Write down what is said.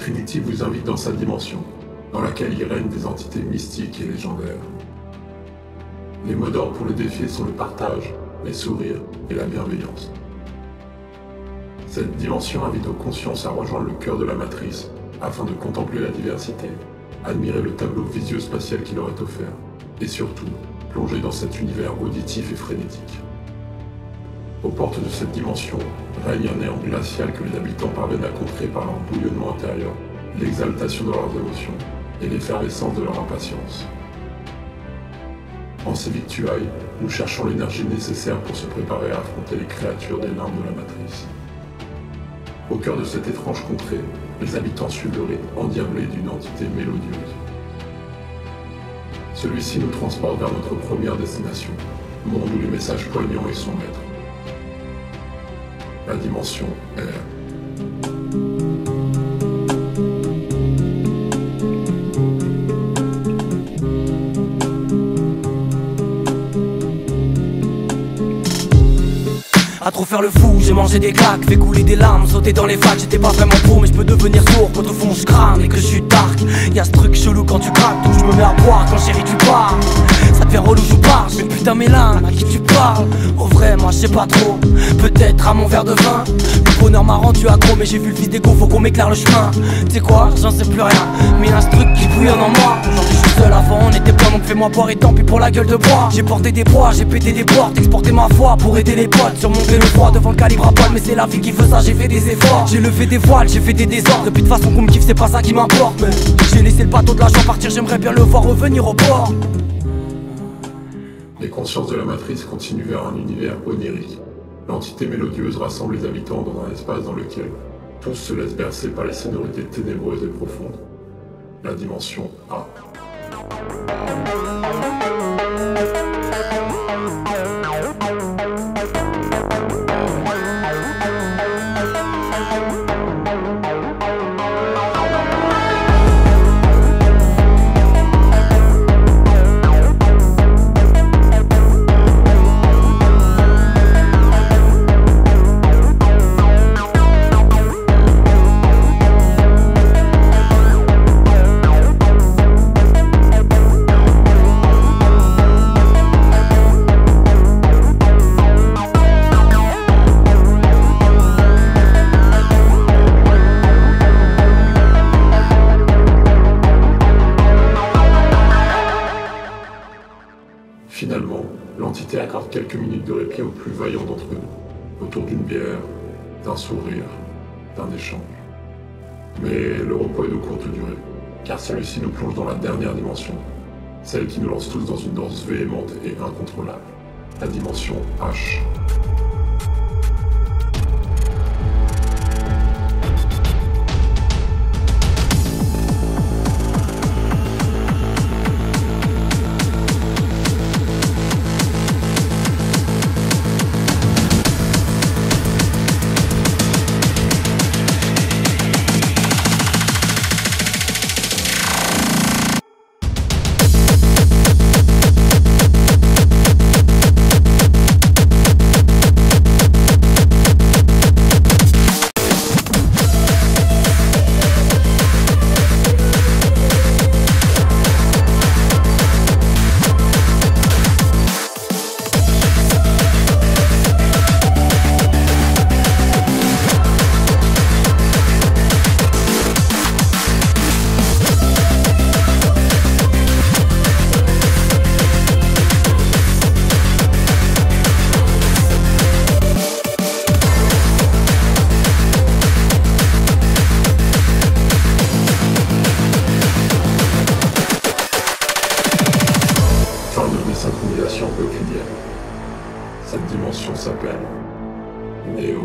Trinity vous invite dans sa dimension, dans laquelle il règne des entités mystiques et légendaires. Les mots d'ordre pour le défier sont le partage, les sourires et la bienveillance. Cette dimension invite aux consciences à rejoindre le cœur de la matrice afin de contempler la diversité, admirer le tableau visio-spatial qui leur est offert, et surtout, plonger dans cet univers auditif et frénétique. Aux portes de cette dimension règne un néant glacial que les habitants parviennent à contrer par leur bouillonnement intérieur, l'exaltation de leurs émotions et l'effervescence de leur impatience. En ces victuailles, nous cherchons l'énergie nécessaire pour se préparer à affronter les créatures des limbes de la matrice. Au cœur de cette étrange contrée, les habitants suivent le rythme endiablé d'une entité mélodieuse. Celui-ci nous transporte vers notre première destination, monde où les messages poignants y sont maîtres. La dimension R. À trop faire le fou, j'ai mangé des claques, fait couler des larmes, sauter dans les vagues. J'étais pas vraiment pour, mais je peux devenir sourd quand au fond je crame et que je suis dark. Y'a ce truc chelou quand tu craques, donc je me mets à boire quand chérie tu pars. Ça te fait relou, je parle, mais putain Mélane, à qui tu parles? Au vrai, moi je sais pas trop, peut-être à mon verre de vin. Le bonheur m'a rendu accro, mais j'ai vu le fils d'égo, faut qu'on m'éclaire le chemin. Tu sais quoi, j'en sais plus rien, mais y'a ce truc qui bouillonne en moi. Aujourd'hui je suis seul, avant on était plein, donc fais-moi boire et tant pis pour la gueule de bois. J'ai porté des poids, j'ai pété des portes, exporté ma foi pour aider les potes, surmonter le froid devant le calibre à poil, mais c'est la vie qui veut ça, j'ai fait des efforts. J'ai levé des voiles, j'ai fait des désordres, et puis de façon qu'on me kiffe, c'est pas ça qui m'importe. Mais j'ai laissé le bateau de la joie partir, j'aimerais bien le voir revenir au port. Les consciences de la matrice continuent vers un univers onirique. L'entité mélodieuse rassemble les habitants dans un espace dans lequel tous se laissent bercer par les sonorités ténébreuses et profondes. La dimension A. Finalement, l'entité accorde quelques minutes de répit aux plus vaillants d'entre nous, autour d'une bière, d'un sourire, d'un échange. Mais le repos est de courte durée, car celui-ci nous plonge dans la dernière dimension, celle qui nous lance tous dans une danse véhémente et incontrôlable, la dimension H. Synchronisation quotidienne. Cette dimension s'appelle Néo.